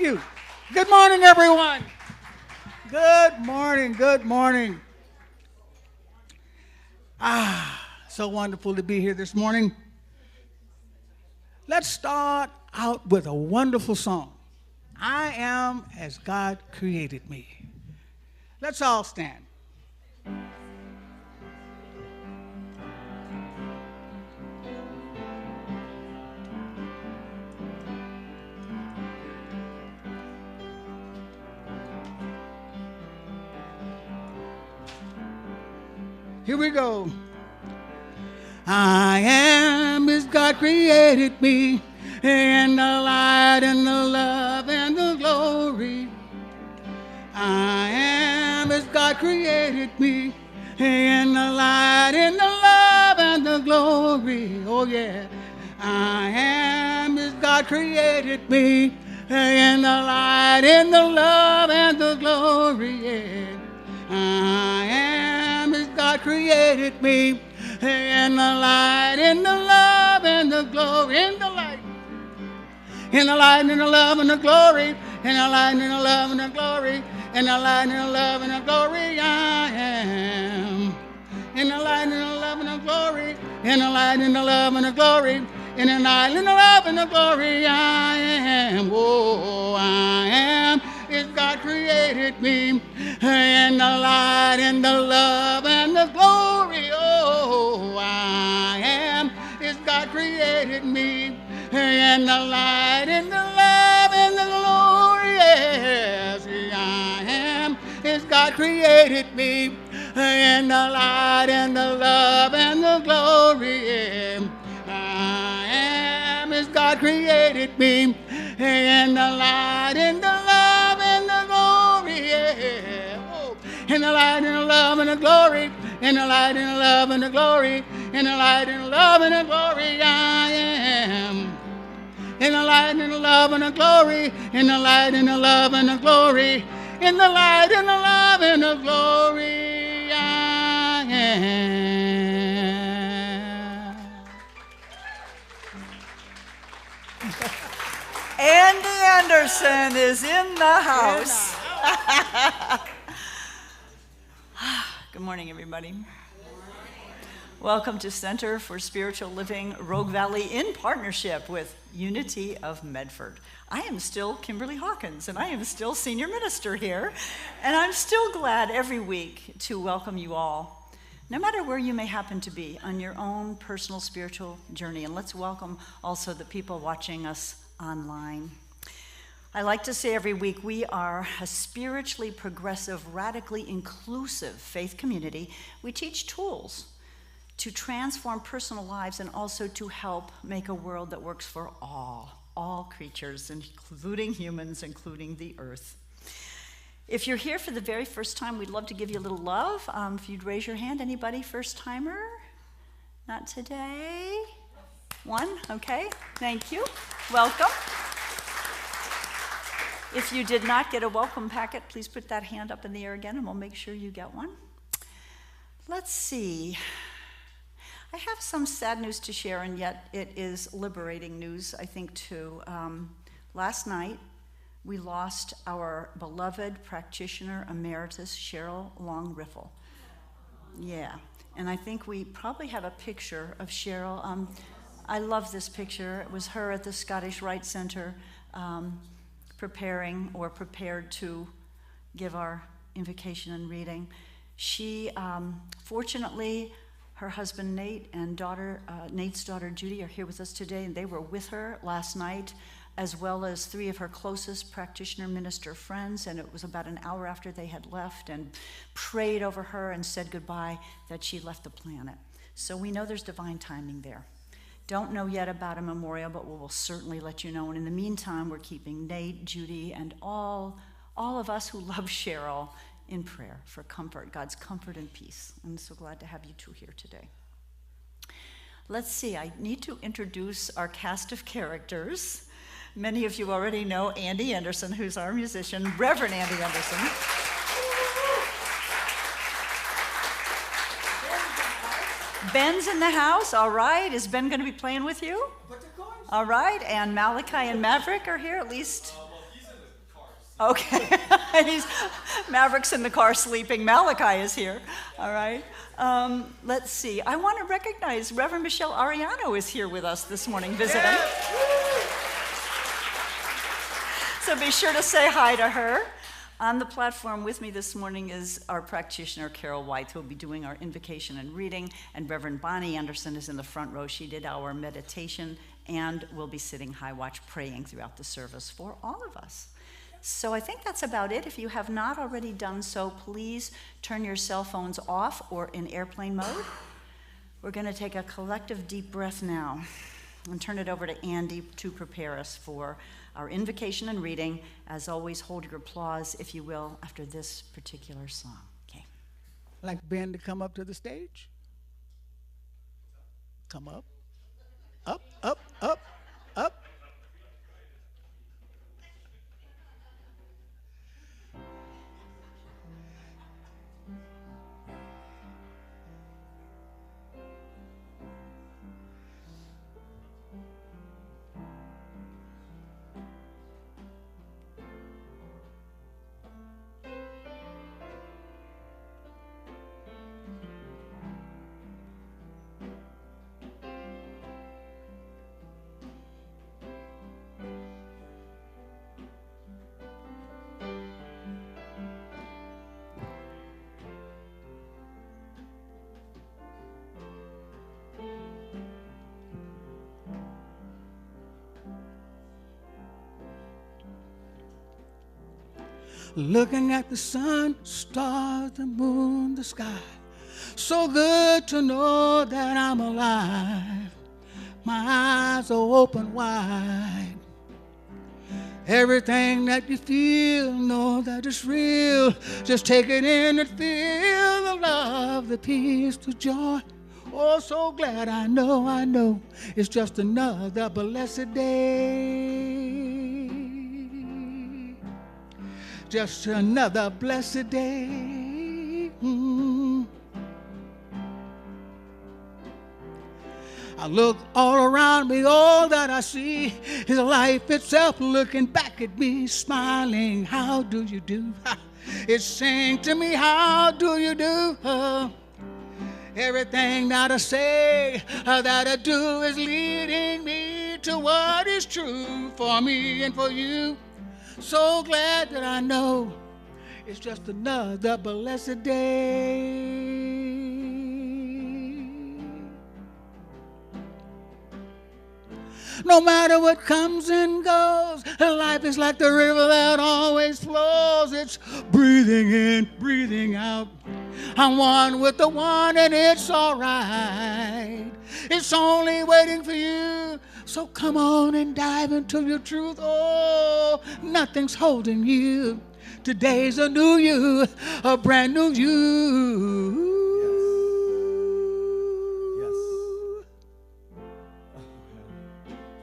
you. Good morning, everyone. Good morning, good morning. So wonderful to be here this morning. Let's start out with a wonderful song. I am as God created me. Let's all stand. Here we go. I am as God created me, in the light and the love and the glory. I am as God created me, in the light and the love and the glory. Oh yeah. I am as God created me, in the light and the love and the glory. Yeah. I am as God created me, in the light, in the love, and the glory, in the light, in the light, and the love, and the glory, in the light, and the love, and the glory, in the light, and the love, and the glory, I am. In the light, and the love, and the glory, in the light, and the love, and the glory, in the light, and the love, and the glory, I am. Oh, I am. Is God created me, in the light, and the love, and the glory. Oh, I am. Is God created me, in the light, and the love, and the glory. Yes, I am. Is God created me, in the light, and the love, and the glory. I am. Is God created me, in the light, and the love, and the glory. Yeah. Oh. In the light, and the love, and the glory. In the light, and the love, and the glory. In the light, and the love, and the glory, I am. In the light, and the love, and the glory. In the light, and the love, and the glory. In the light, and the love, and the glory, I am. Andy Anderson is in the house. Good morning, everybody. Welcome to Center for Spiritual Living, Rogue Valley, in partnership with Unity of Medford. I am still Kimberly Hawkins, and I am still senior minister here, and I'm still glad every week to welcome you all, no matter where you may happen to be on your own personal spiritual journey. And let's welcome also the people watching us online. I like to say every week we are a spiritually progressive, radically inclusive faith community. We teach tools to transform personal lives and also to help make a world that works for all creatures, including humans, including the earth. If you're here for the very first time, we'd love to give you a little love. If you'd raise your hand, anybody first timer? Not today? One, okay, thank you. Welcome. If you did not get a welcome packet, please put that hand up in the air again and we'll make sure you get one. Let's see. I have some sad news to share, and yet it is liberating news, I think, too. Last night, we lost our beloved practitioner emeritus, Cheryl Long-Riffle. Yeah, and I think we probably have a picture of Cheryl. I love this picture. It was her at the Scottish Rite Center prepared to give our invocation and reading. She, fortunately, her husband Nate and Nate's daughter Judy are here with us today, and they were with her last night, as well as three of her closest practitioner minister friends, and it was about an hour after they had left, and prayed over her and said goodbye that she left the planet. So we know there's divine timing there. Don't know yet about a memorial, but we will certainly let you know. And in the meantime, we're keeping Nate, Judy, and all of us who love Cheryl in prayer for comfort, God's comfort and peace. I'm so glad to have you two here today. Let's see, I need to introduce our cast of characters. Many of you already know Andy Anderson, who's our musician, Reverend Andy Anderson. Ben's in the house, all right. Is Ben going to be playing with you? All right, and Malachi and Maverick are here, at least. Okay. Maverick's in the car sleeping. Malachi is here. All right. Let's see. I want to recognize Reverend Michelle Ariano is here with us this morning visiting. So be sure to say hi to her. On the platform with me this morning is our practitioner, Carol White, who will be doing our invocation and reading, and Reverend Bonnie Anderson is in the front row. She did our meditation and will be sitting high watch praying throughout the service for all of us. So I think that's about it. If you have not already done so, please turn your cell phones off or in airplane mode. We're going to take a collective deep breath now and turn it over to Andy to prepare us for our invocation and reading. As always, hold your applause, if you will, after this particular song. Okay. I'd like Ben to come up to the stage. Come up. Up, up, up, up. Looking at the sun, stars, the moon, the sky. So good to know that I'm alive. My eyes are open wide. Everything that you feel, know that it's real. Just take it in and feel the love, the peace, the joy. Oh, so glad I know it's just another blessed day. Just another blessed day. I look all around me, all that I see is life itself looking back at me, smiling. How do you do? It's saying to me, how do you do? Everything that I say, that I do is leading me to what is true for me and for you. So glad that I know it's just another blessed day. No matter what comes and goes, life is like the river that always flows. It's breathing in, breathing out. I'm one with the one and it's all right. It's only waiting for you. So come on and dive into your truth. Oh, nothing's holding you. Today's a new you, a brand new you.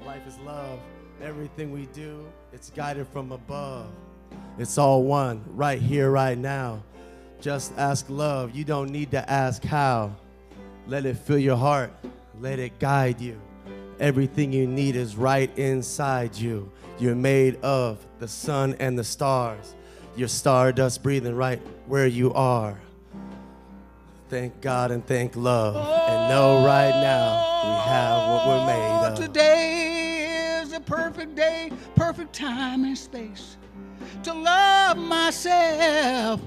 Life is love. Everything we do, it's guided from above. It's all one, right here, right now. Just ask love. You don't need to ask how. Let it fill your heart. Let it guide you. Everything you need is right inside you. You're made of the sun and the stars. Your stardust breathing right where you are. Thank God and thank love. And know right now we have what we're made of. Today is a perfect day, perfect time and space to love myself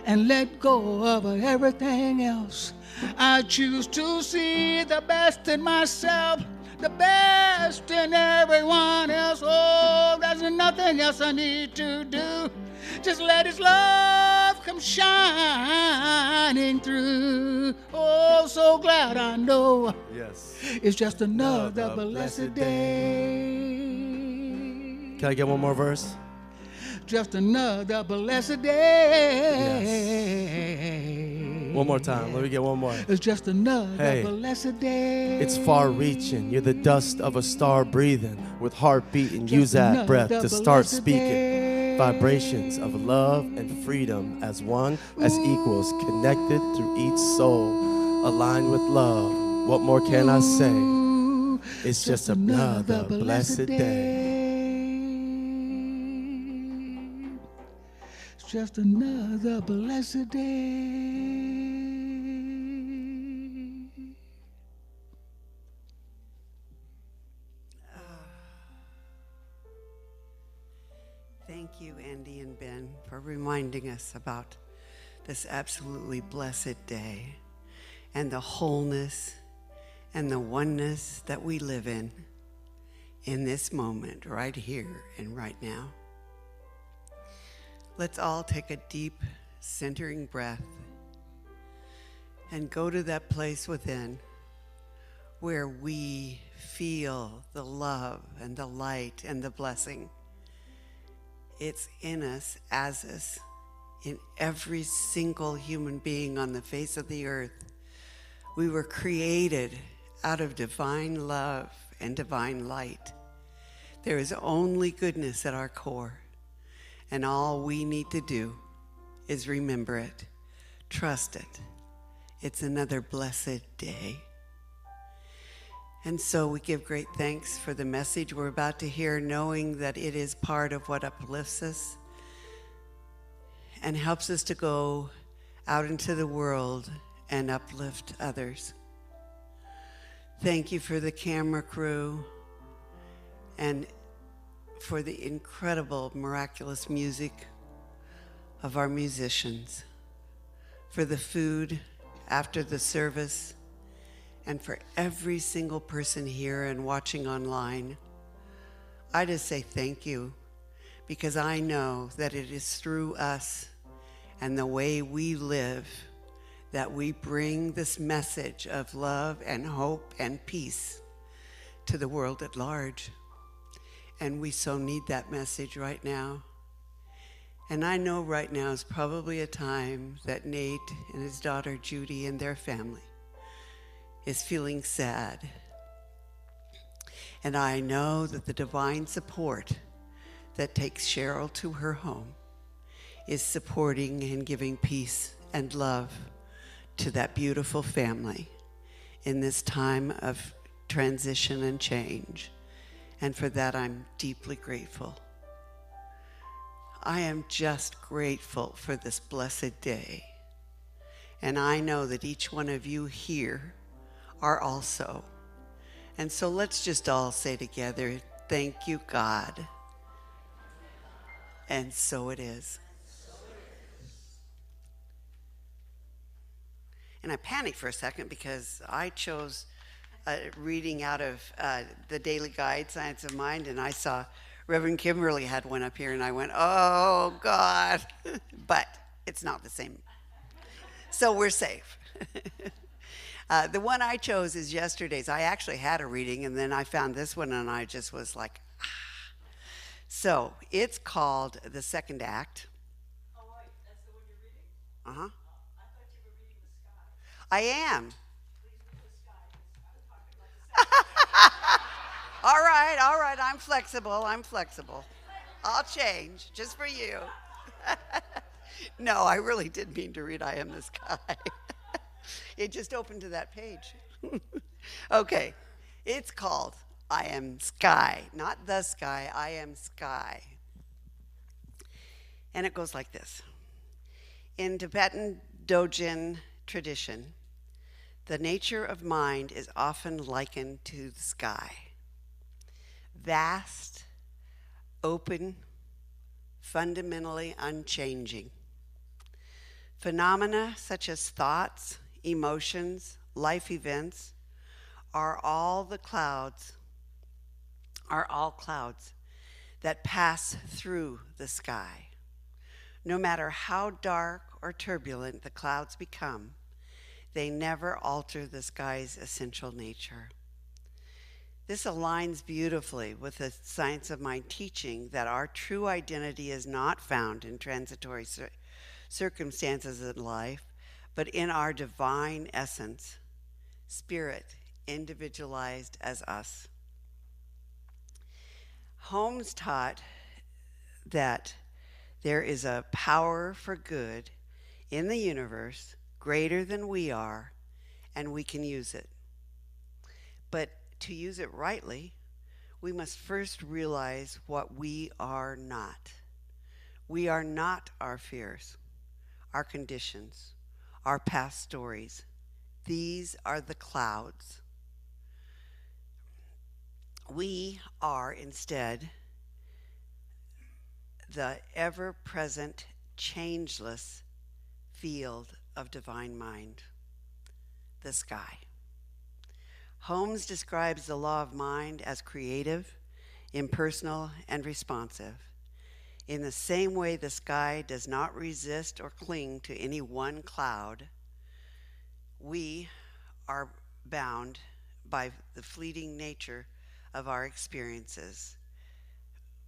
and let go of everything else. I choose to see the best in myself, the best in everyone else. Oh, there's nothing else I need to do. Just let His love come shining through. Oh, so glad I know. Yes. It's just another blessed day. Can I get one more verse? Just another blessed day. Yes. One more time. Let me get one more. It's just another blessed day. It's far-reaching. You're the dust of a star breathing with heartbeat, and use that breath to start speaking. Vibrations of love and freedom as one, as equals, connected through each soul, aligned with love. What more can I say? It's just another blessed day. just another blessed day. Thank you, Andy and Ben, for reminding us about this absolutely blessed day and the wholeness and the oneness that we live in this moment, right here and right now. Let's all take a deep, centering breath and go to that place within where we feel the love and the light and the blessing. It's in us, as us, in every single human being on the face of the earth. We were created out of divine love and divine light. There is only goodness at our core, and all we need to do is remember it, trust it. It's another blessed day. And so we give great thanks for the message we're about to hear, knowing that it is part of what uplifts us and helps us to go out into the world and uplift others. Thank you for the camera crew and for the incredible, miraculous music of our musicians, for the food after the service, and for every single person here and watching online. I just say thank you, because I know that it is through us and the way we live that we bring this message of love and hope and peace to the world at large. And we so need that message right now. And I know right now is probably a time that Nate and his daughter Judy and their family is feeling sad. And I know that the divine support that takes Cheryl to her home is supporting and giving peace and love to that beautiful family in this time of transition and change. And for that, I'm deeply grateful. I am just grateful for this blessed day. And I know that each one of you here are also. And so let's just all say together, thank you, God. And so it is. And I panicked for a second because I chose reading out of the Daily Guide, Science of Mind, and I saw Reverend Kimberly had one up here, and I went, oh, God. But it's not the same. So we're safe. The one I chose is yesterday's. I actually had a reading, and then I found this one, and I just was like, ah. So it's called The Second Act. Oh, wait, that's the one you're reading? Uh-huh. I thought you were reading The Sky. I am. Please read The Sky. I was talking about the All right, I'm flexible. I'll change, just for you. No, I really did mean to read I Am the Sky. It just opened to that page. Okay, it's called I Am Sky, not the sky, I am sky. And it goes like this. In Tibetan Dogen tradition, the nature of mind is often likened to the sky. Vast, open, fundamentally unchanging. Phenomena such as thoughts, emotions, life events are all clouds that pass through the sky. No matter how dark or turbulent the clouds become, they never alter the sky's essential nature. This aligns beautifully with the Science of Mind teaching that our true identity is not found in transitory circumstances in life, but in our divine essence, spirit individualized as us. Holmes taught that there is a power for good in the universe greater than we are, and we can use it. But to use it rightly, we must first realize what we are not. We are not our fears, our conditions, our past stories. These are the clouds. We are instead the ever-present, changeless field of divine mind, the sky. Holmes describes the law of mind as creative, impersonal, and responsive. In the same way the sky does not resist or cling to any one cloud, we are bound by the fleeting nature of our experiences.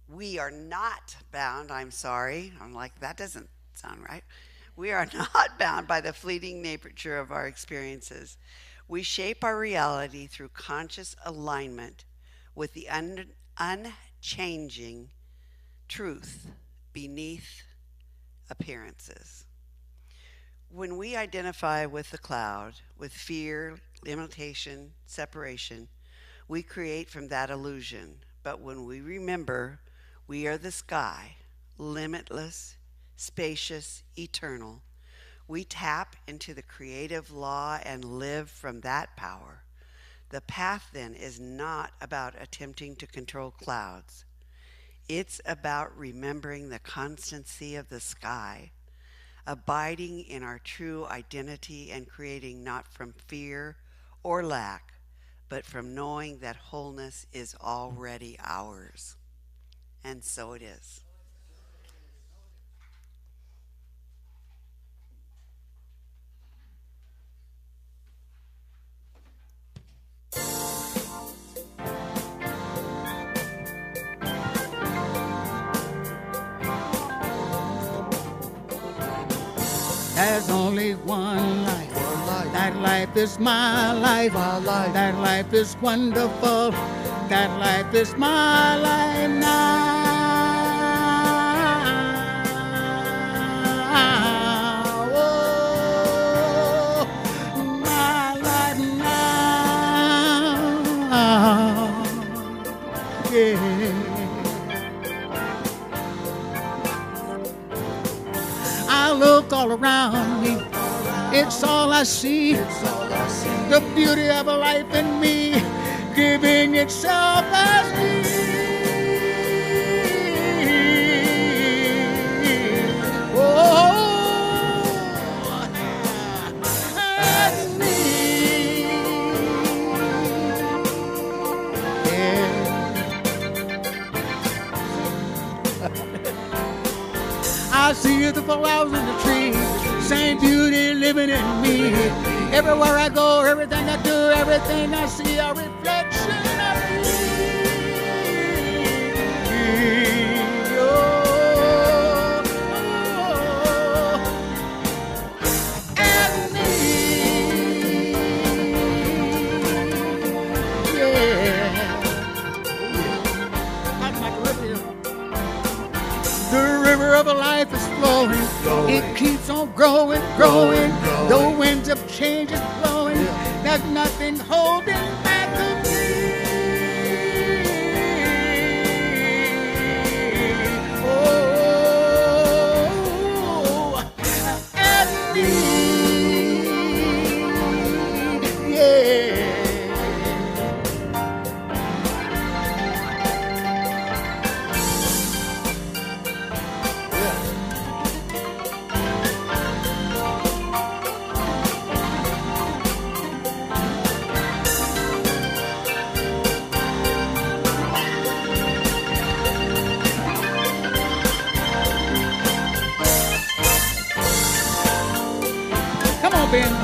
We are not bound, I'm like, that doesn't sound right. We are not bound by the fleeting nature of our experiences. We shape our reality through conscious alignment with the unchanging truth beneath appearances. When we identify with the cloud, with fear, limitation, separation, we create from that illusion. But when we remember we are the sky, limitless, spacious, eternal, we tap into the creative law and live from that power. The path then is not about attempting to control clouds. It's about remembering the constancy of the sky, abiding in our true identity and creating not from fear or lack, but from knowing that wholeness is already ours. And so it is. There's only one life. That life is my life. That life is wonderful. That life is my life now. Oh, my life now. Yeah. I look all around me. It's all I see. The beauty of a life in me, giving itself as me. Oh, as me. Yeah. I see the flowers in the trees, same beauty living in me. Everywhere I go, everything I do, everything I see, a reflection of me. Oh, and me. Yeah. The river of life is flowing. It keeps on growing. The winds of change is blowing. There's nothing holding back the oh, and me, yeah.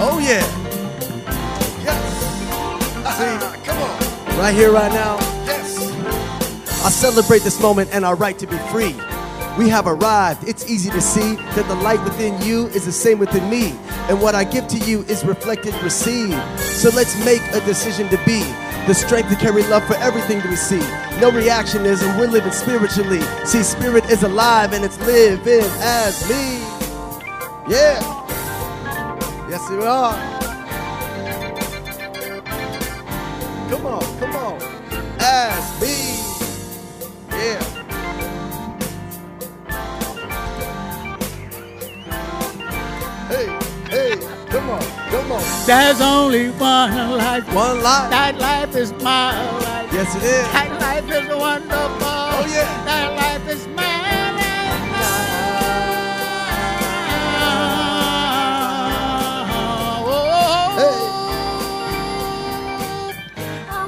Oh, yeah. Yes. See, come on. Right here, right now. Yes. I celebrate this moment and our right to be free. We have arrived. It's easy to see that the light within you is the same within me. And what I give to you is reflected, received. So let's make a decision to be the strength to carry love for everything that we see. No reactionism, we're living spiritually. See, spirit is alive and it's living as me. Yeah. Yes, you are. Come on. As me. Yeah. There's only one life. One life. That life is my life. Yes, it is. That life is wonderful. Oh, yeah. That life is my life.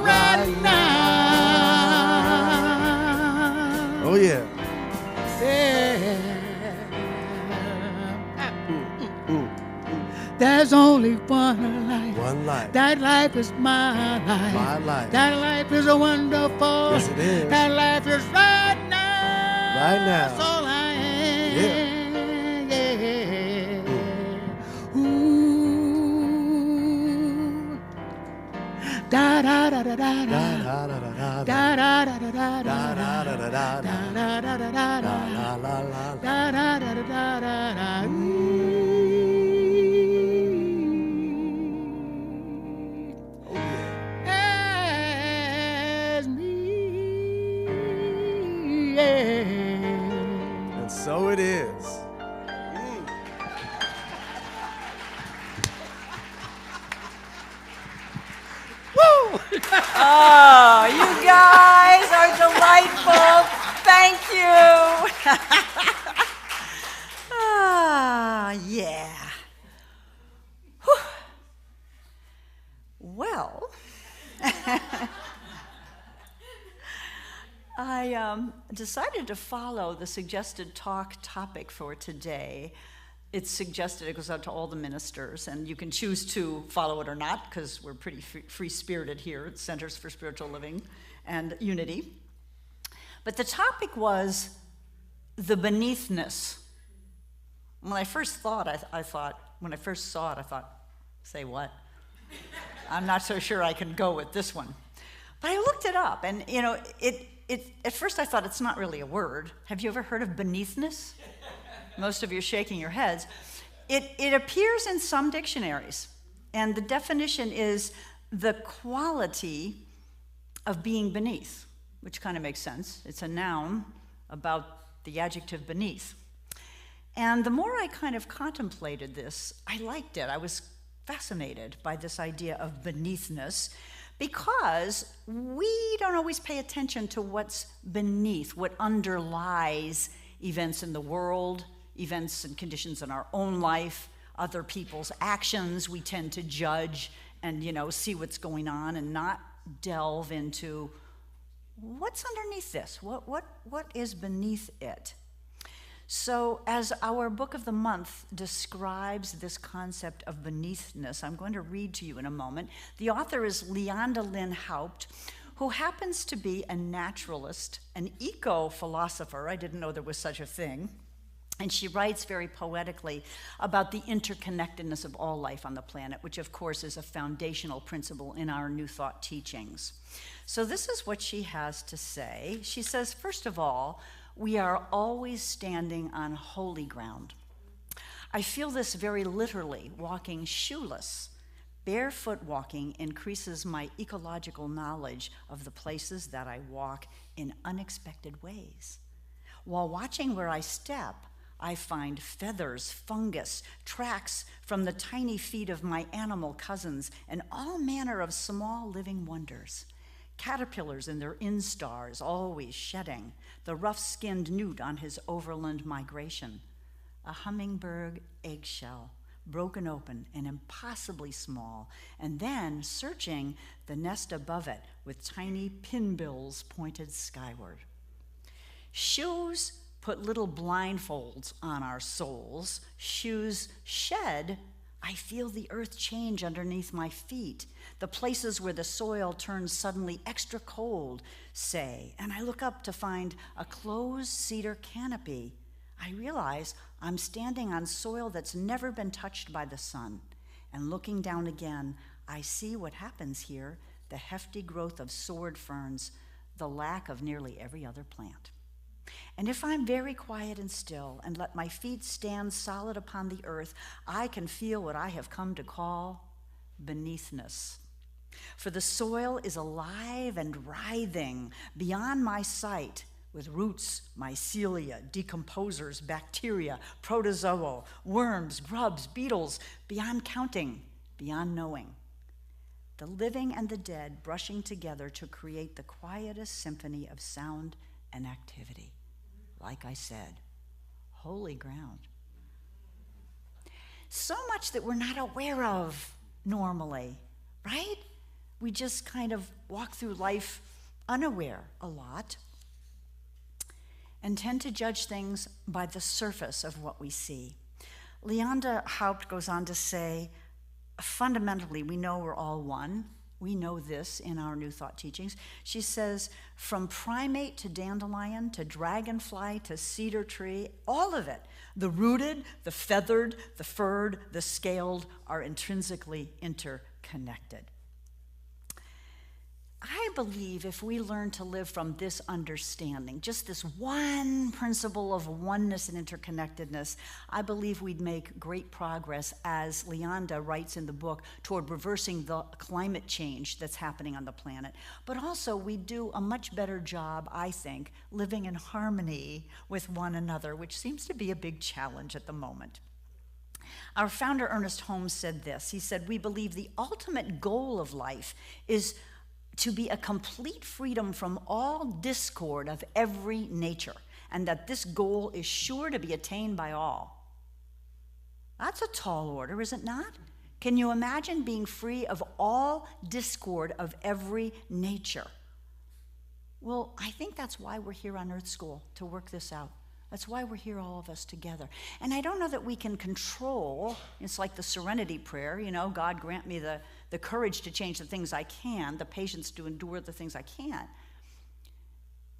Right now. Oh, yeah. There's only one life. One life. That life is my life. My life. That life is a wonderful. Yes, it is. That life is right now. Right now. That's all I am. Yeah. Yeah. Ooh. Da da da da da da. Da da da da da da. Da da da da da. Da da da da da. Da da da da da. And so it is. Woo! Oh, you guys are delightful. Thank you. Yeah. Whew. Well, I decided to follow the suggested talk topic for today. It's suggested, it goes out to all the ministers, and you can choose to follow it or not, because we're pretty free-spirited here at Centers for Spiritual Living and Unity. But the topic was the beneathness. When I first saw it, I thought, say what? I'm not so sure I can go with this one. But I looked it up, and you know, at first I thought it's not really a word. Have you ever heard of beneathness? Most of you are shaking your heads. It appears in some dictionaries, and the definition is the quality of being beneath, which kind of makes sense. It's a noun about the adjective beneath. And the more I kind of contemplated this, I liked it. I was fascinated by this idea of beneathness, because we don't always pay attention to what's beneath, what underlies events in the world, events and conditions in our own life, other people's actions. We tend to judge and, you know, see what's going on and not delve into what's underneath this, what is beneath it. So as our book of the month describes this concept of beneathness, I'm going to read to you in a moment. The author is Leonda Lynn Haupt, who happens to be a naturalist, an eco-philosopher. I didn't know there was such a thing. And she writes very poetically about the interconnectedness of all life on the planet, which of course is a foundational principle in our New Thought teachings. So this is what she has to say. She says, first of all, we are always standing on holy ground. I feel this very literally, walking shoeless. Barefoot walking increases my ecological knowledge of the places that I walk in unexpected ways. While watching where I step, I find feathers, fungus, tracks from the tiny feet of my animal cousins, and all manner of small living wonders. Caterpillars in their instars always shedding, the rough-skinned newt on his overland migration. A hummingbird eggshell, broken open and impossibly small, and then searching the nest above it with tiny pinbills pointed skyward. Shoes put little blindfolds on our souls. Shoes shed, I feel the earth change underneath my feet, the places where the soil turns suddenly extra cold, say, and I look up to find a closed cedar canopy. I realize I'm standing on soil that's never been touched by the sun, and looking down again, I see what happens here, the hefty growth of sword ferns, the lack of nearly every other plant. And if I'm very quiet and still and let my feet stand solid upon the earth, I can feel what I have come to call beneathness. For the soil is alive and writhing beyond my sight with roots, mycelia, decomposers, bacteria, protozoa, worms, grubs, beetles, beyond counting, beyond knowing. The living and the dead brushing together to create the quietest symphony of sound and activity. Like I said, holy ground. So much that we're not aware of normally, right? We just kind of walk through life unaware a lot and tend to judge things by the surface of what we see. Leonda Haupt goes on to say, fundamentally, we know we're all one. We know this in our New Thought teachings. She says, from primate to dandelion to dragonfly to cedar tree, all of it, the rooted, the feathered, the furred, the scaled, are intrinsically interconnected. I believe if we learn to live from this understanding, just this one principle of oneness and interconnectedness, I believe we'd make great progress, as Leonda writes in the book, toward reversing the climate change that's happening on the planet. But also we'd do a much better job, I think, living in harmony with one another, which seems to be a big challenge at the moment. Our founder, Ernest Holmes, said this. He said, we believe the ultimate goal of life is to be a complete freedom from all discord of every nature, and that this goal is sure to be attained by all. That's a tall order, is it not? Can you imagine being free of all discord of every nature? Well, I think that's why we're here on Earth School, to work this out. That's why we're here, all of us together. And I don't know that we can control, it's like the serenity prayer, God grant me the courage to change the things I can, the patience to endure the things I can't.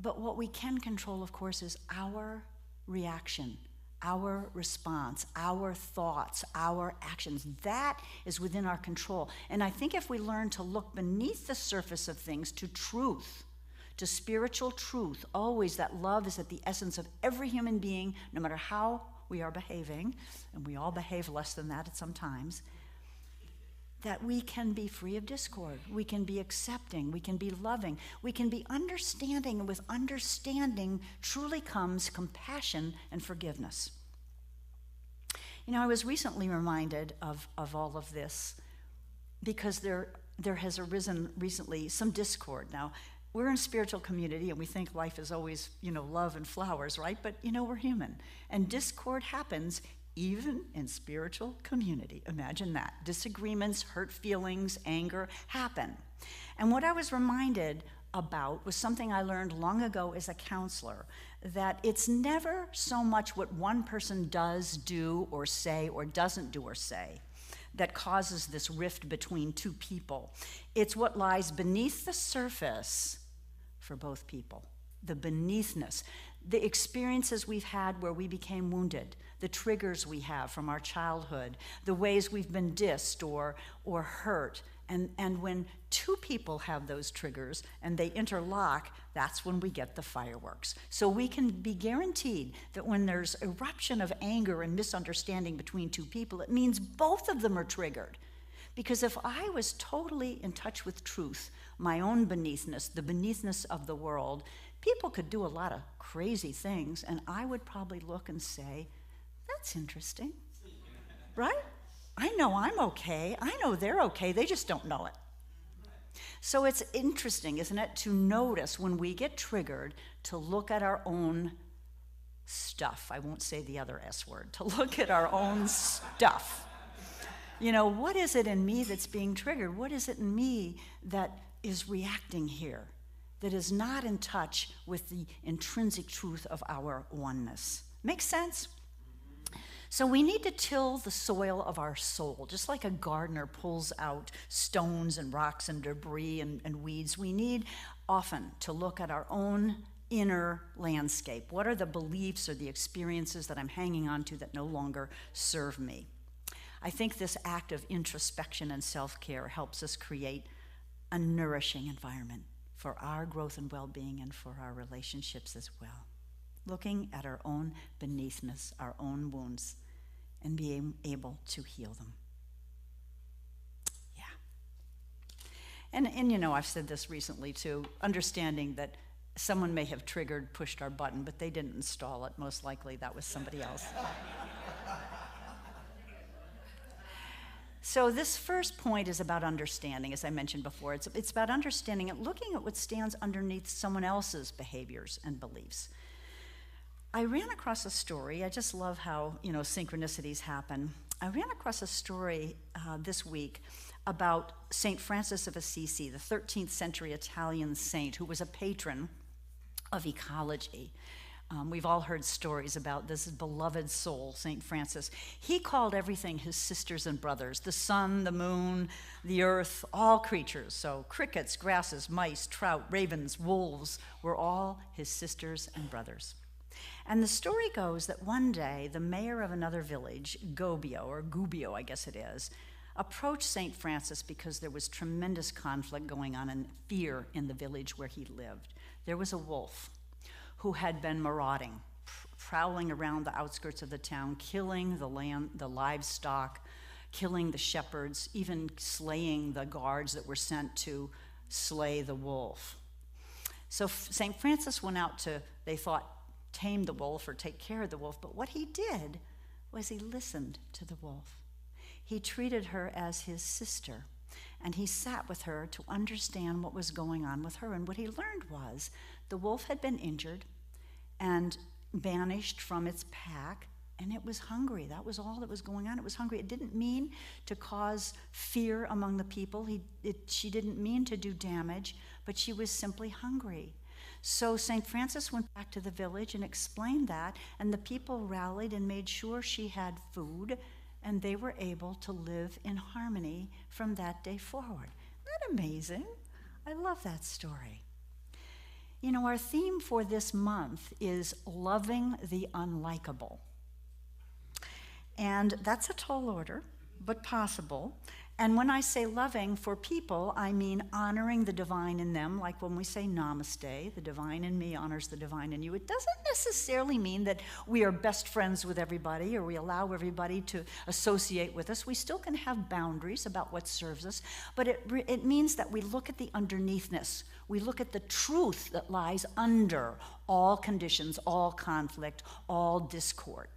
But what we can control, of course, is our reaction, our response, our thoughts, our actions. That is within our control. And I think if we learn to look beneath the surface of things to truth, to spiritual truth, always that love is at the essence of every human being, no matter how we are behaving, and we all behave less than that at some times, that we can be free of discord, we can be accepting, we can be loving, we can be understanding, and with understanding truly comes compassion and forgiveness. I was recently reminded of all of this because there has arisen recently some discord. Now, we're in a spiritual community and we think life is always, love and flowers, right? But, we're human. And discord happens even in spiritual community. Imagine that. Disagreements, hurt feelings, anger happen. And what I was reminded about was something I learned long ago as a counselor, that it's never so much what one person does, do, or say, or doesn't do or say that causes this rift between two people. It's what lies beneath the surface for both people, the beneathness, the experiences we've had where we became wounded, the triggers we have from our childhood, the ways we've been dissed or hurt. And when two people have those triggers and they interlock, that's when we get the fireworks. So we can be guaranteed that when there's eruption of anger and misunderstanding between two people, it means both of them are triggered. Because if I was totally in touch with truth, my own beneathness, the beneathness of the world, people could do a lot of crazy things, and I would probably look and say, that's interesting, right? I know I'm okay. I know they're okay. They just don't know it. So it's interesting, isn't it, to notice when we get triggered, to look at our own stuff. I won't say the other S word. To look at our own stuff. What is it in me that's being triggered? What is it in me that is reacting here, that is not in touch with the intrinsic truth of our oneness? Makes sense? So we need to till the soil of our soul, just like a gardener pulls out stones and rocks and debris and weeds. We need often to look at our own inner landscape. What are the beliefs or the experiences that I'm hanging on to that no longer serve me? I think this act of introspection and self-care helps us create a nourishing environment for our growth and well-being and for our relationships as well. Looking at our own beneathness, our own wounds, and being able to heal them. Yeah. And I've said this recently too, understanding that someone may have pushed our button, but they didn't install it. Most likely that was somebody else. So this first point is about understanding, as I mentioned before. It's about understanding and looking at what stands underneath someone else's behaviors and beliefs. I ran across a story. I just love how, synchronicities happen. I ran across a story this week about St. Francis of Assisi, the 13th century Italian saint who was a patron of ecology. We've all heard stories about this beloved soul, St. Francis. He called everything his sisters and brothers, the sun, the moon, the earth, all creatures. So crickets, grasses, mice, trout, ravens, wolves were all his sisters and brothers. And the story goes that one day the mayor of another village, Gubbio, I guess it is, approached St. Francis because there was tremendous conflict going on and fear in the village where he lived. There was a wolf who had been marauding, prowling around the outskirts of the town, killing the livestock, killing the shepherds, even slaying the guards that were sent to slay the wolf. So St. Francis went out to, they thought, tame the wolf or take care of the wolf, but what he did was he listened to the wolf. He treated her as his sister, and he sat with her to understand what was going on with her. And what he learned was the wolf had been injured and banished from its pack, and it was hungry. That was all that was going on. It was hungry. It didn't mean to cause fear among the people. She didn't mean to do damage, but she was simply hungry. So St. Francis went back to the village and explained that, and the people rallied and made sure she had food, and they were able to live in harmony from that day forward. Isn't that amazing? I love that story. Our theme for this month is loving the unlikable. And that's a tall order, but possible. And when I say loving for people, I mean honoring the divine in them, like when we say namaste, the divine in me honors the divine in you. It doesn't necessarily mean that we are best friends with everybody or we allow everybody to associate with us. We still can have boundaries about what serves us, but it means that we look at the underneathness. We look at the truth that lies under all conditions, all conflict, all discord.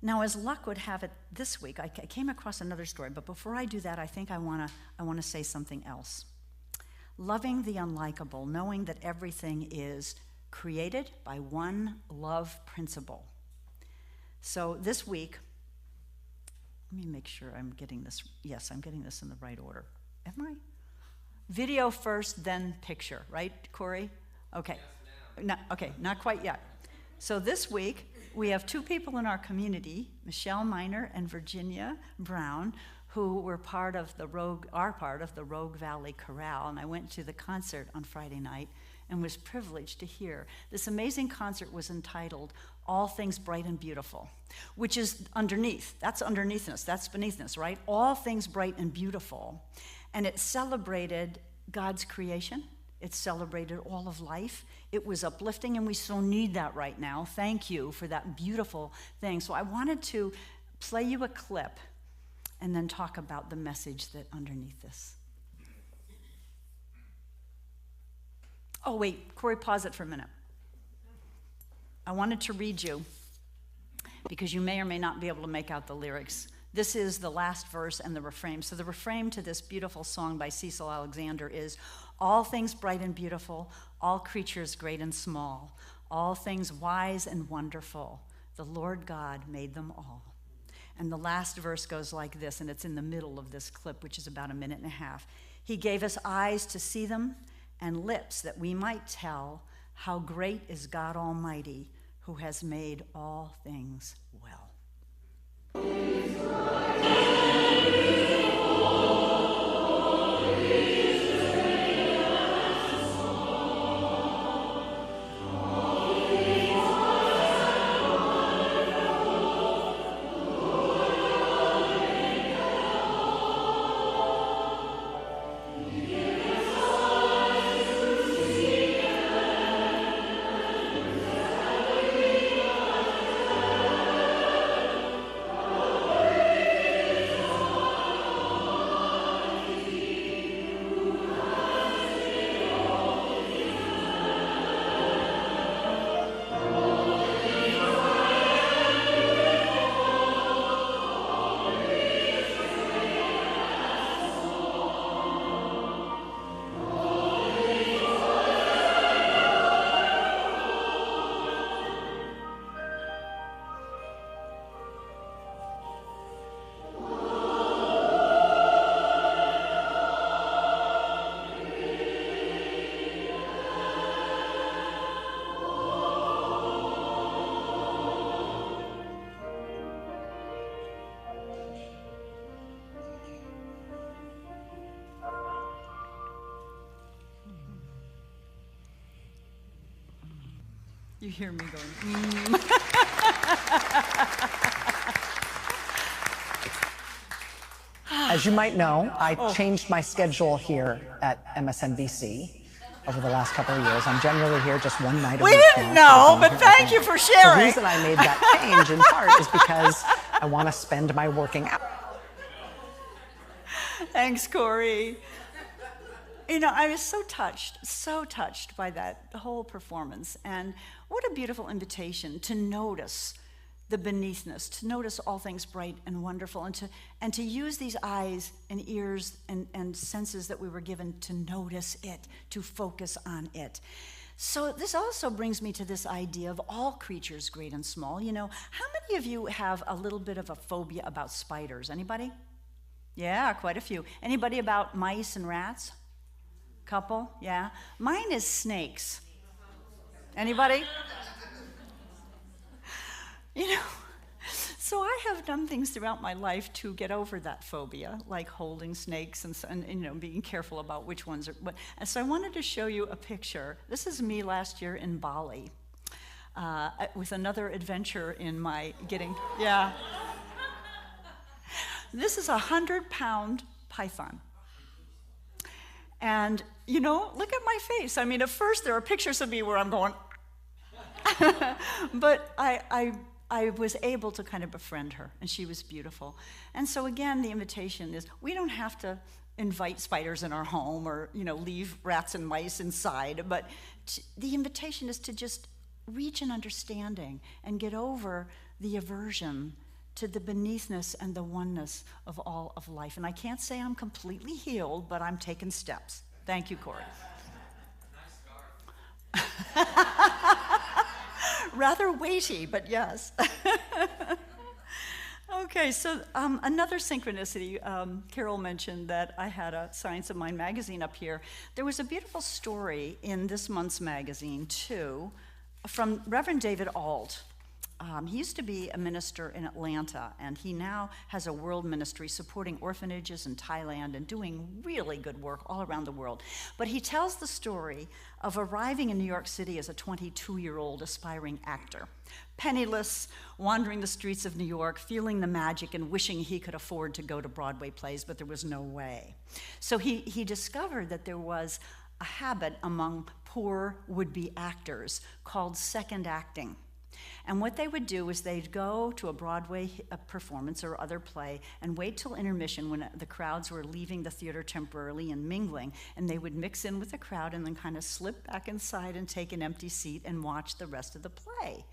Now, as luck would have it this week, I came across another story, but before I do that, I think I want to say something else. Loving the unlikable, knowing that everything is created by one love principle. So this week, let me make sure I'm getting this. Yes, I'm getting this in the right order. Am I? Video first, then picture, right, Corey? Okay. Yes, not quite yet. So this week, we have two people in our community, Michelle Miner and Virginia Brown, who are part of the Rogue Valley Chorale, and I went to the concert on Friday night and was privileged to hear. This amazing concert was entitled All Things Bright and Beautiful, which is underneath. That's underneathness. That's beneathness, right? All things bright and beautiful. And it celebrated God's creation. It celebrated all of life. It was uplifting, and we so need that right now. Thank you for that beautiful thing. So I wanted to play you a clip and then talk about the message that underneath this. Oh, wait, Corey, pause it for a minute. I wanted to read you, because you may or may not be able to make out the lyrics. This is the last verse and the refrain. So the refrain to this beautiful song by Cecil Alexander is, all things bright and beautiful, all creatures great and small, all things wise and wonderful, the Lord God made them all. And the last verse goes like this, and it's in the middle of this clip, which is about 1.5 minutes. He gave us eyes to see them and lips that we might tell how great is God Almighty, who has made all things well. You hear me going, As you might know, I changed my schedule here at MSNBC over the last couple of years. I'm generally here just one night a week. We didn't know, but thank you for The sharing. reason I made that change, in part, is because I want to spend my working hours. Thanks, Corey. You know, I was so touched by that whole performance. And what a beautiful invitation to notice the beneathness, to notice all things bright and wonderful, and to use these eyes and ears and senses that we were given to notice it, to focus on it. So this also brings me to this idea of all creatures, great and small. You know, how many of you have a little bit of a phobia about spiders? Anybody? Yeah, quite a few. Anybody about mice and rats? Couple? Yeah. Mine is snakes. Anybody? You know, so I have done things throughout my life to get over that phobia, like holding snakes and you know, being careful about which ones are. And so I wanted to show you a picture. This is me last year in Bali with another adventure in my yeah. This is a 100-pound python. And, you know, look at my face. I mean, at first there are pictures of me where I'm going, but I was able to kind of befriend her, and she was beautiful. And so again, the invitation is, we don't have to invite spiders in our home or, you know, leave rats and mice inside, but the invitation is to just reach an understanding and get over the aversion to the beneathness and the oneness of all of life. And I can't say I'm completely healed, but I'm taking steps. Thank you, Corey. Nice scarf. Rather weighty, but yes. Okay, so another synchronicity. Carol mentioned that I had a Science of Mind magazine up here. There was a beautiful story in this month's magazine, too, from Reverend David Alt. He used to be a minister in Atlanta, and he now has a world ministry supporting orphanages in Thailand and doing really good work all around the world. But he tells the story of arriving in New York City as a 22-year-old aspiring actor, penniless, wandering the streets of New York, feeling the magic and wishing he could afford to go to Broadway plays, but there was no way. So he discovered that there was a habit among poor would-be actors called second acting. And what they would do is they'd go to a Broadway performance or other play and wait till intermission when the crowds were leaving the theater temporarily and mingling, and they would mix in with the crowd and then kind of slip back inside and take an empty seat and watch the rest of the play.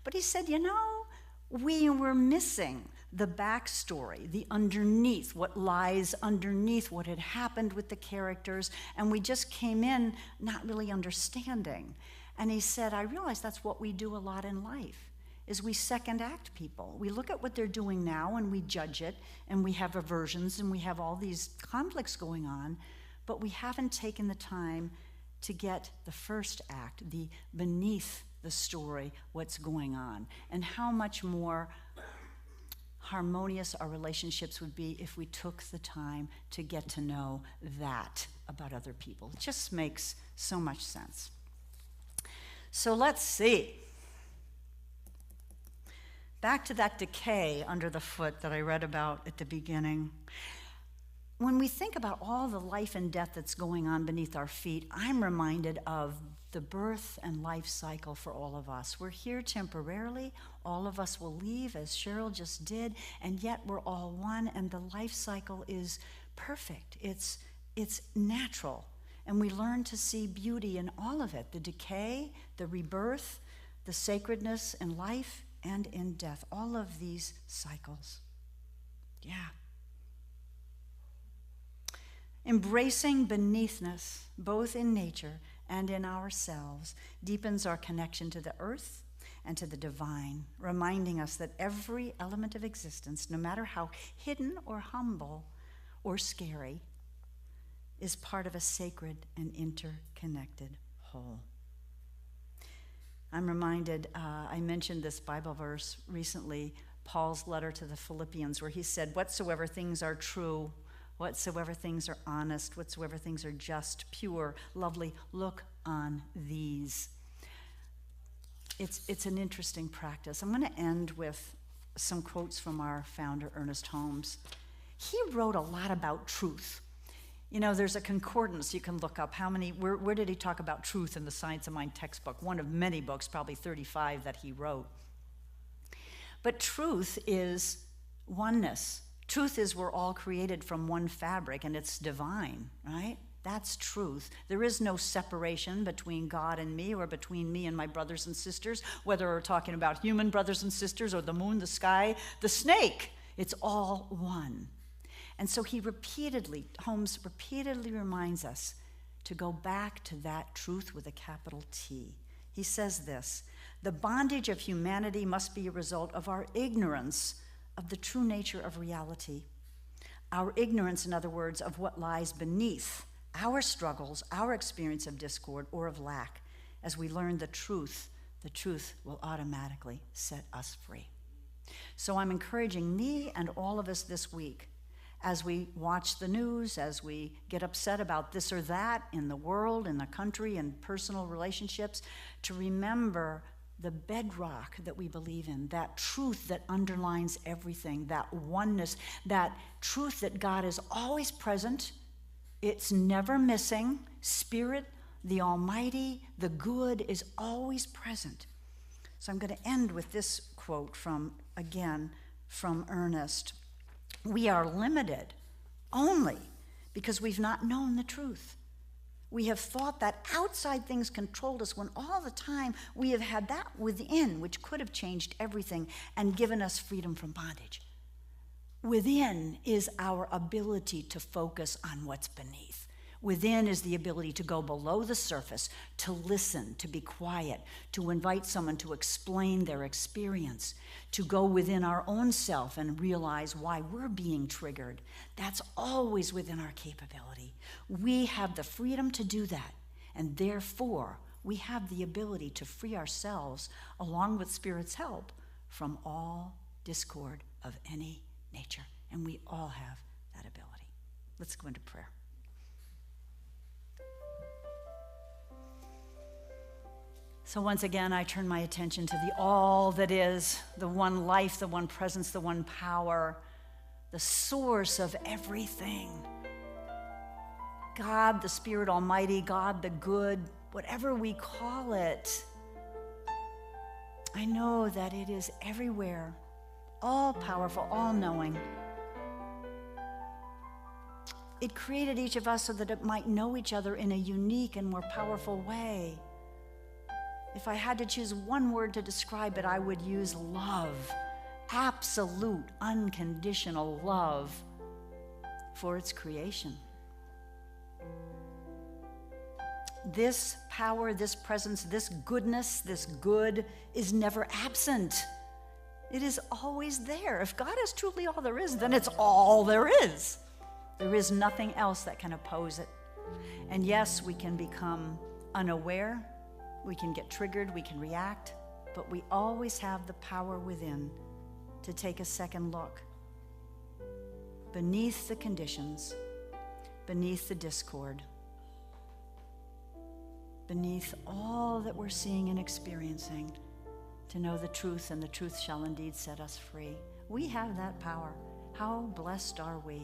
But he said, you know, we were missing the backstory, the underneath, what lies underneath what had happened with the characters, and we just came in not really understanding. And he said, I realize that's what we do a lot in life, is we second act people. We look at what they're doing now and we judge it, and we have aversions and we have all these conflicts going on, but we haven't taken the time to get the first act, the beneath the story, what's going on, and how much more harmonious our relationships would be if we took the time to get to know that about other people. It just makes so much sense. So let's see. Back to that decay under the foot that I read about at the beginning. When we think about all the life and death that's going on beneath our feet, I'm reminded of the birth and life cycle for all of us. We're here temporarily. All of us will leave, as Cheryl just did, and yet we're all one, and the life cycle is perfect. It's natural. And we learn to see beauty in all of it, the decay, the rebirth, the sacredness in life and in death, all of these cycles. Yeah. Embracing beneathness, both in nature and in ourselves, deepens our connection to the earth and to the divine, reminding us that every element of existence, no matter how hidden or humble or scary, is part of a sacred and interconnected whole. I'm reminded, I mentioned this Bible verse recently, Paul's letter to the Philippians, where he said, whatsoever things are true, whatsoever things are honest, whatsoever things are just, pure, lovely, look on these. it's an interesting practice. I'm going to end with some quotes from our founder, Ernest Holmes. He wrote a lot about truth. You know, there's a concordance you can look up. Where did he talk about truth in the Science of Mind textbook? One of many books, probably 35 that he wrote. But truth is oneness. Truth is we're all created from one fabric, and it's divine, right? That's truth. There is no separation between God and me, or between me and my brothers and sisters, whether we're talking about human brothers and sisters or the moon, the sky, the snake. It's all one. And so Holmes repeatedly reminds us to go back to that truth with a capital T. He says this: the bondage of humanity must be a result of our ignorance of the true nature of reality. Our ignorance, in other words, of what lies beneath our struggles, our experience of discord or of lack. As we learn the truth will automatically set us free. So I'm encouraging me and all of us this week, as we watch the news, as we get upset about this or that in the world, in the country, and personal relationships, to remember the bedrock that we believe in, that truth that underlines everything, that oneness, that truth that God is always present. It's never missing. Spirit, the Almighty, the good is always present. So I'm going to end with this quote from Ernest. We are limited only because we've not known the truth. We have thought that outside things controlled us, when all the time we have had that within, which could have changed everything and given us freedom from bondage. Within is our ability to focus on what's beneath. Within is the ability to go below the surface, to listen, to be quiet, to invite someone to explain their experience, to go within our own self and realize why we're being triggered. That's always within our capability. We have the freedom to do that, and therefore we have the ability to free ourselves, along with Spirit's help, from all discord of any nature. And we all have that ability. Let's go into prayer. So once again, I turn my attention to the all that is, the one life, the one presence, the one power, the source of everything. God, the Spirit Almighty, God, the good, whatever we call it. I know that it is everywhere, all powerful, all knowing. It created each of us so that it might know each other in a unique and more powerful way. If I had to choose one word to describe it, I would use love. Absolute, unconditional love for its creation. This power, this presence, this goodness, this good is never absent. It is always there. If God is truly all there is, then it's all there is. There is nothing else that can oppose it. And yes, we can become unaware. We can get triggered, we can react, but we always have the power within to take a second look. Beneath the conditions, beneath the discord, beneath all that we're seeing and experiencing, to know the truth, and the truth shall indeed set us free. We have that power. How blessed are we?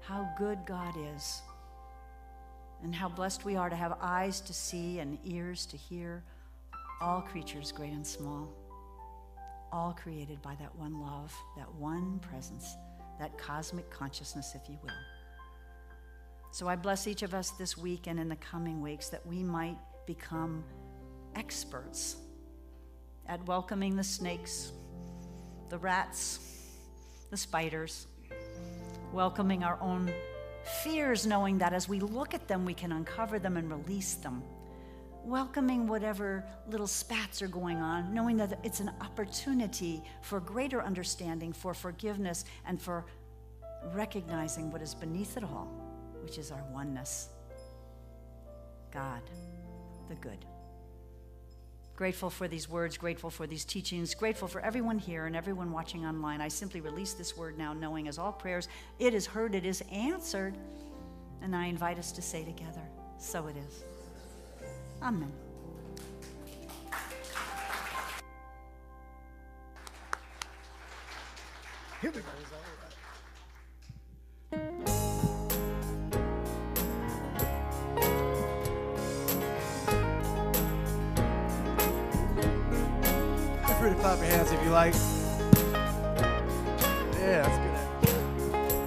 How good God is. And how blessed we are to have eyes to see and ears to hear, all creatures great and small, all created by that one love, that one presence, that cosmic consciousness, if you will. So I bless each of us this week and in the coming weeks, that we might become experts at welcoming the snakes, the rats, the spiders, welcoming our own fears, knowing that as we look at them, we can uncover them and release them. Welcoming whatever little spats are going on, knowing that it's an opportunity for greater understanding, for forgiveness, and for recognizing what is beneath it all, which is our oneness. God, the good. Grateful for these words, grateful for these teachings, grateful for everyone here and everyone watching online. I simply release this word now, knowing as all prayers, it is heard, it is answered. And I invite us to say together, so it is. Amen. Here we go. Feel free to clap your hands if you like. Yeah, that's good.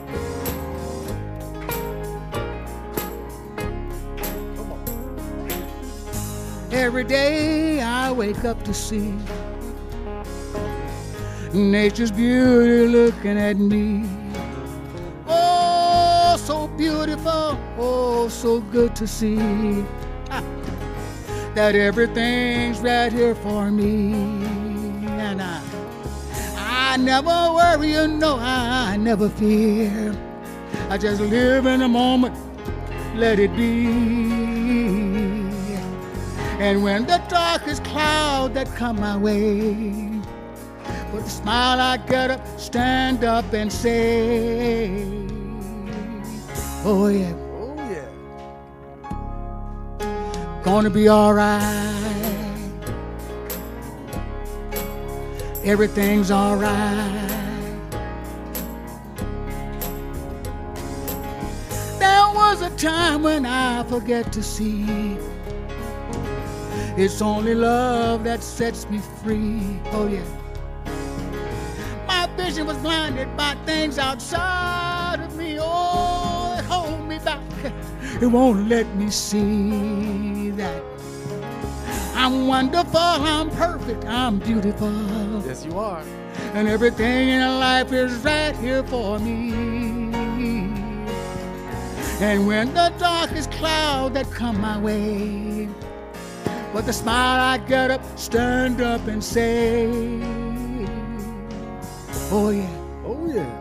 Come on. Every day I wake up to see nature's beauty looking at me. Oh, so beautiful, oh, so good to see that everything's right here for me. And I never worry, you know, I never fear. I just live in the moment, let it be. And when the darkest cloud that come my way, with a smile I get up, stand up and say, oh yeah, Oh, yeah. gonna be all right. Everything's all right. There was a time when I forget to see it's only love that sets me free. Oh yeah. My vision was blinded by things outside of me. Oh, it holds me back. It won't let me see that I'm wonderful, I'm perfect, I'm beautiful. Yes, you are. And everything in life is right here for me. And when the darkest cloud that come my way, with a smile I get up, stand up and say, oh yeah, Oh, yeah.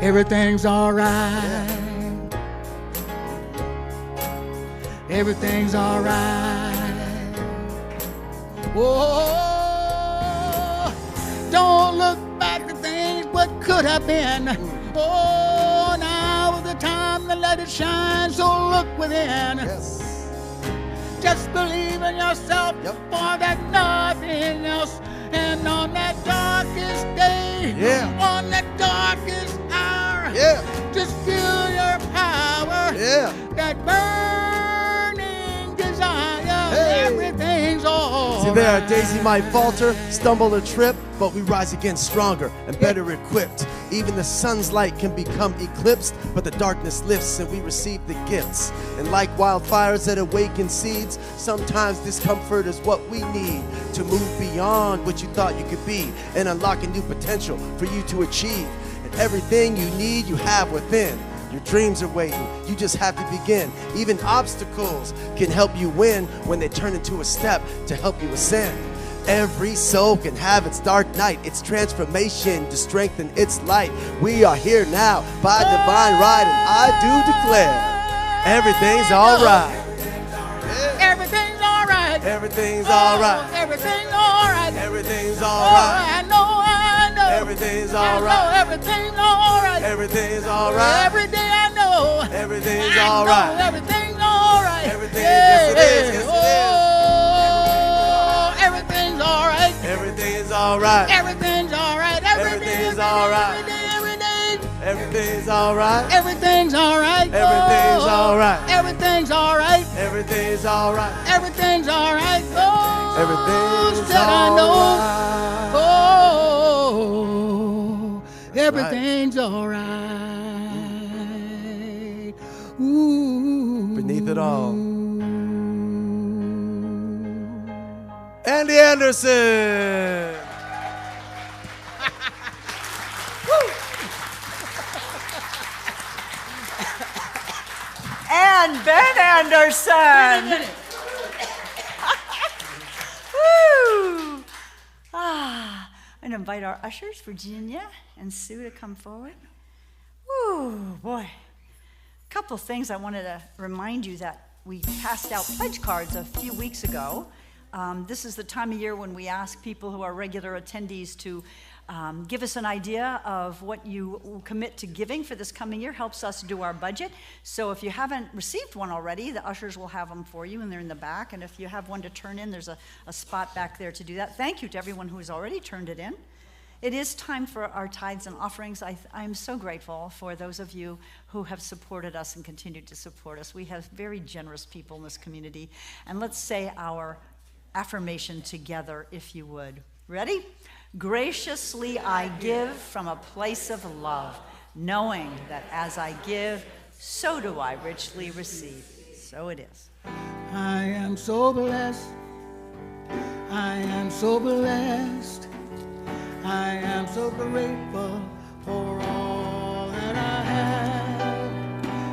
everything's all right. Everything's all right. Oh, don't look back to things what could have been. Oh, now is the time to let it shine, so look within. Yes. Just believe in yourself, Yep. for that nothing else. And on that darkest day, Yeah. on that darkest hour, Yeah. just feel your power, Yeah. that burning desire. Hey. Everything's all See there, right. Daisy might falter, stumble or trip, but we rise again stronger and better equipped. Even the sun's light can become eclipsed, but the darkness lifts and we receive the gifts. And like wildfires that awaken seeds, sometimes discomfort is what we need to move beyond what you thought you could be and unlock a new potential for you to achieve. And everything you need, you have within. Your dreams are waiting, you just have to begin. Even obstacles can help you win when they turn into a step to help you ascend. Every soul can have its dark night, its transformation to strengthen its light. We are here now by divine right, and I do declare everything's all right. Everything's all right. Everything's all right. Everything's all right. Everything's Oh, all right. I know. Everything's I all know right. everything's all right. Everything's all right. Every day I know. Everything's I all know right. everything's all right. Everything, yes it is, yes it is. Oh, everything's all right. Everything's all right. Everything's all right. Everything's all right. Every day. Everything's all right. Everything's all right. Everything's all right. Everything's all right. Everything's all right. Everything's all right. Oh, Everything's said I all know. right. Oh, everything's all right. Ooh. Beneath it all. Andy Anderson. And Ben Anderson. Woo! I'm going to invite our ushers, Virginia and Sue, to come forward. Woo, boy. A couple things I wanted to remind you that we passed out pledge cards a few weeks ago. This is the time of year when we ask people who are regular attendees to give us an idea of what you will commit to giving for this coming year. Helps us do our budget. So if you haven't received one already, the ushers will have them for you, and they're in the back. And if you have one to turn in, there's a spot back there to do that. Thank you to everyone who has already turned it in. it is time for our tithes and offerings. I'm so grateful for those of you who have supported us and continue to support us. We have very generous people in this community. And let's say our affirmation together, if you would. Ready? Graciously I give from a place of love, knowing that as I give, so do I richly receive. So it is. I am so blessed. I am so blessed. I am so grateful for all that I have.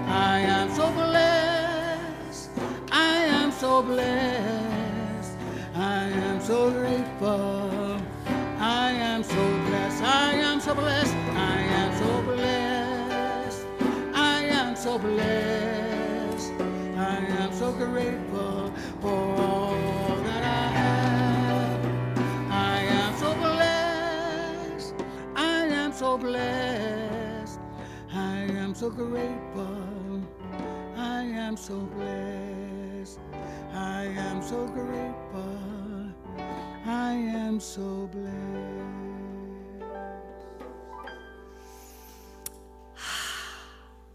I am so blessed. I am so blessed. I am so grateful. I am so blessed. I am so blessed. I am so blessed. I am so blessed. I am so grateful for all that I have. I am so blessed. I am so blessed. I am so grateful. I am so blessed. I am so grateful. I am so blessed.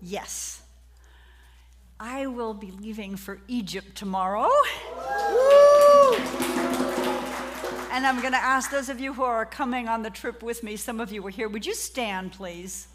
Yes. I will be leaving for Egypt tomorrow. Woo! And I'm going to ask those of you who are coming on the trip with me, some of you were here, would you stand, please?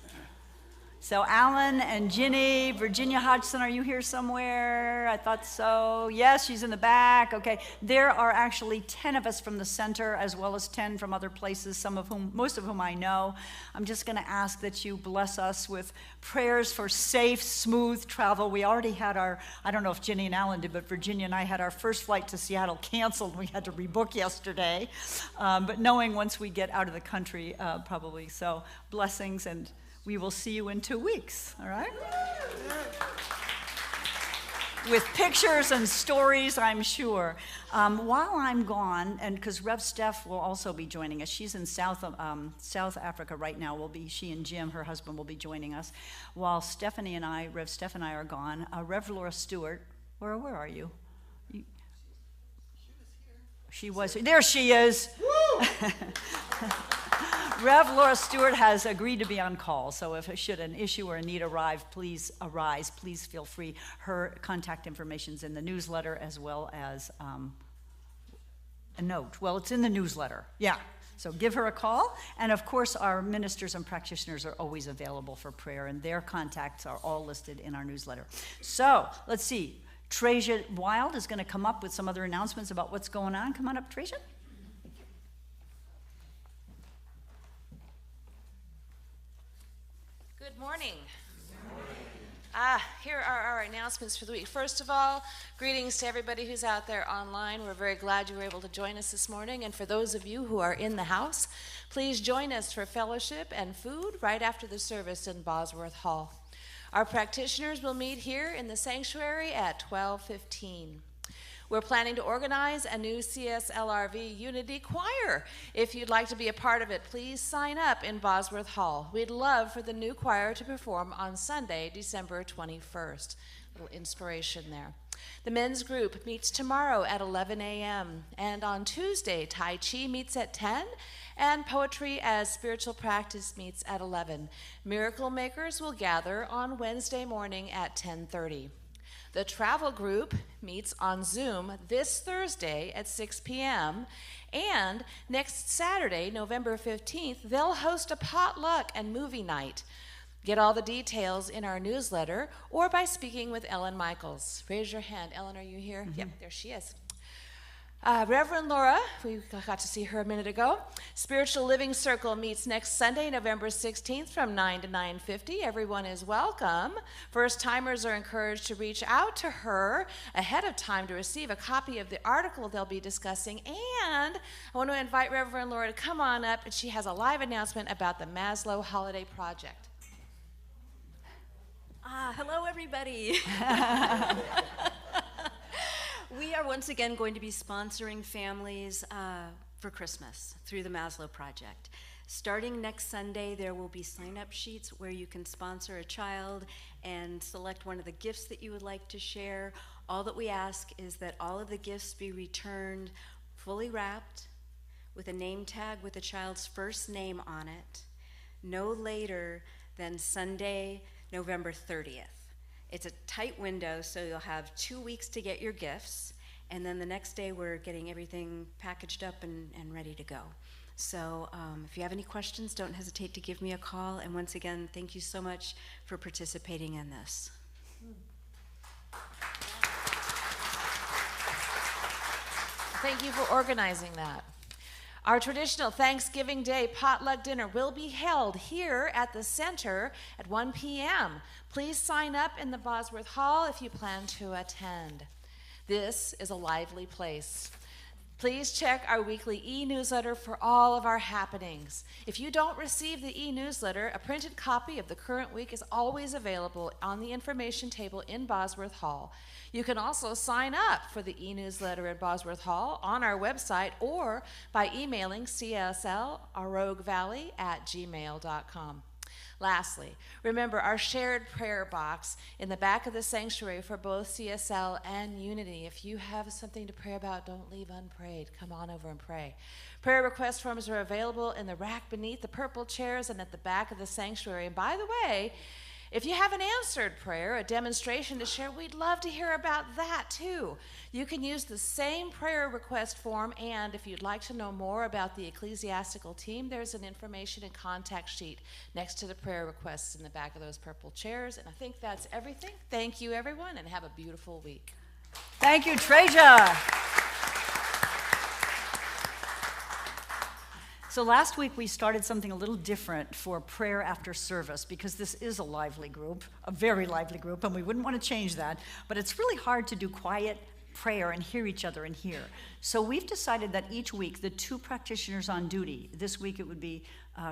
So Alan and Ginny, Virginia Hodgson, are you here somewhere? I thought so. Yes, she's in the back. Okay. There are actually 10 of us from the center, as well as 10 from other places, most of whom I know. I'm just going to ask that you bless us with prayers for safe, smooth travel. We already had I don't know if Ginny and Alan did, but Virginia and I had our first flight to Seattle canceled. We had to rebook yesterday. But knowing once we get out of the country, probably. So blessings, and we will see you in 2 weeks, all right? With pictures and stories, I'm sure. While I'm gone, and because Rev Steph will also be joining us, she's in South Africa right now. She and Jim, her husband, will be joining us. While Rev Steph and I are gone, Rev Laura Stewart, where are you? She was here. There she is. Rev Laura Stewart has agreed to be on call, so should an issue or a need arise, please feel free. Her contact information is in the newsletter, as well as a note. Well, it's in the newsletter, yeah. So give her a call, and of course our ministers and practitioners are always available for prayer, and their contacts are all listed in our newsletter. So let's see. Trasia Wild is going to come up with some other announcements about what's going on. Come on up, Trasia. Good morning. Here are our announcements for the week. First of all, greetings to everybody who's out there online. We're very glad you were able to join us this morning. And for those of you who are in the house, please join us for fellowship and food right after the service in Bosworth Hall. Our practitioners will meet here in the sanctuary at 12:15. We're planning to organize a new CSL RV Unity Choir. If you'd like to be a part of it, please sign up in Bosworth Hall. We'd love for the new choir to perform on Sunday, December 21st. A little inspiration there. The men's group meets tomorrow at 11 a.m. And on Tuesday, Tai Chi meets at 10, and Poetry as Spiritual Practice meets at 11. Miracle Makers will gather on Wednesday morning at 10:30. The travel group meets on Zoom this Thursday at 6 p.m. And next Saturday, November 15th, they'll host a potluck and movie night. Get all the details in our newsletter or by speaking with Ellen Michaels. Raise your hand. Ellen, are you here? Mm-hmm. Yep, there she is. Reverend Laura, we got to see her a minute ago. Spiritual Living Circle meets next Sunday, November 16th from 9 to 9:50. Everyone is welcome. First-timers are encouraged to reach out to her ahead of time to receive a copy of the article they'll be discussing. And I want to invite Reverend Laura to come on up, and she has a live announcement about the Maslow Holiday Project. Hello, everybody. We are once again going to be sponsoring families for Christmas through the Maslow Project. Starting next Sunday, there will be sign-up sheets where you can sponsor a child and select one of the gifts that you would like to share. All that we ask is that all of the gifts be returned fully wrapped with a name tag with the child's first name on it, no later than Sunday, November 30th. It's a tight window, so you'll have 2 weeks to get your gifts, and then the next day we're getting everything packaged up and ready to go. So if you have any questions, don't hesitate to give me a call, and once again, thank you so much for participating in this. Thank you for organizing that. Our traditional Thanksgiving Day potluck dinner will be held here at the center at 1 p.m. Please sign up in the Bosworth Hall if you plan to attend. This is a lively place. Please check our weekly e-newsletter for all of our happenings. If you don't receive the e-newsletter, a printed copy of the current week is always available on the information table in Bosworth Hall. You can also sign up for the e-newsletter at Bosworth Hall on our website or by emailing cslroguevalley@gmail.com. Lastly, remember our shared prayer box in the back of the sanctuary for both CSL and Unity. If you have something to pray about, don't leave unprayed. Come on over and pray. Prayer request forms are available in the rack beneath the purple chairs and at the back of the sanctuary. And by the way, if you have an answered prayer, a demonstration to share, we'd love to hear about that too. You can use the same prayer request form, and if you'd like to know more about the ecclesiastical team, there's an information and contact sheet next to the prayer requests in the back of those purple chairs. And I think that's everything. Thank you, everyone, and have a beautiful week. Thank you, Treja. So last week we started something a little different for prayer after service, because this is a lively group, a very lively group, and we wouldn't want to change that. But it's really hard to do quiet prayer and hear each other in here. So we've decided that each week the two practitioners on duty, this week it would be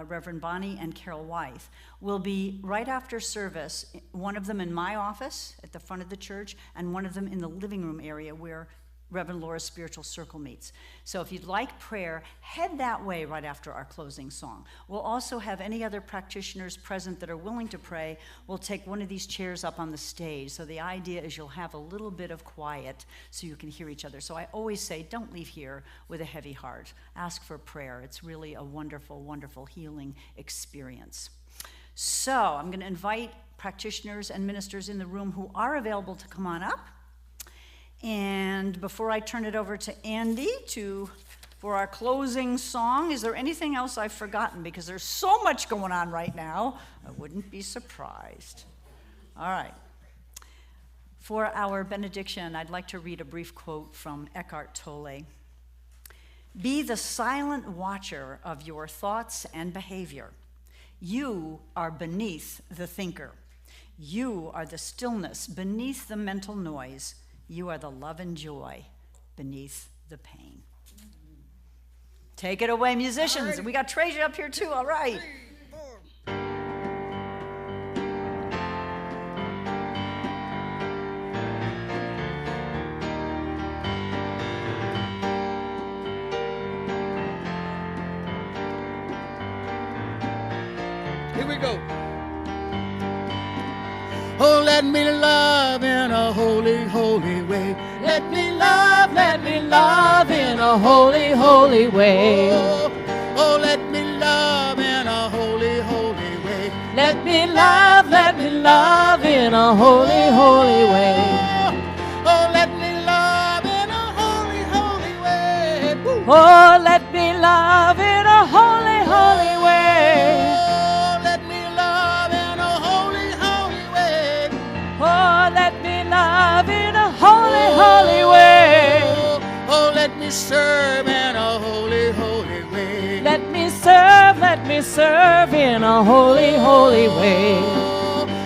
Reverend Bonnie and Carol Wythe, will be right after service, one of them in my office at the front of the church, and one of them in the living room area where Reverend Laura's Spiritual Circle meets. So if you'd like prayer, head that way right after our closing song. We'll also have any other practitioners present that are willing to pray. We'll take one of these chairs up on the stage. So the idea is you'll have a little bit of quiet so you can hear each other. So I always say, don't leave here with a heavy heart. Ask for prayer. It's really a wonderful, wonderful healing experience. So I'm going to invite practitioners and ministers in the room who are available to come on up. And before I turn it over to Andy for our closing song, is there anything else I've forgotten? Because there's so much going on right now, I wouldn't be surprised. All right. For our benediction, I'd like to read a brief quote from Eckhart Tolle. Be the silent watcher of your thoughts and behavior. You are beneath the thinker. You are the stillness beneath the mental noise. You are the love and joy beneath the pain. Take it away, musicians. We got Treasure up here too, all right. Here we go. Oh, let me love in a holy, holy way. Let me love in a holy, holy way. Oh, let me love in a holy, holy way. Let me love in a holy, holy way. Oh, let me love in a holy, holy way. Oh, let me love in a holy, holy way. Oh, let me love in a holy, holy way. Oh, let me love in a holy, holy way. Oh, let me serve in a holy, holy way. Let me serve in a holy, holy way.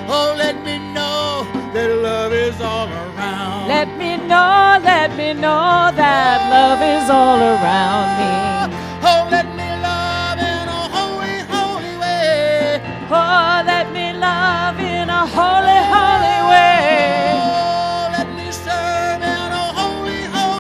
Oh, let me know that love is all around. Let me know that love is all around me.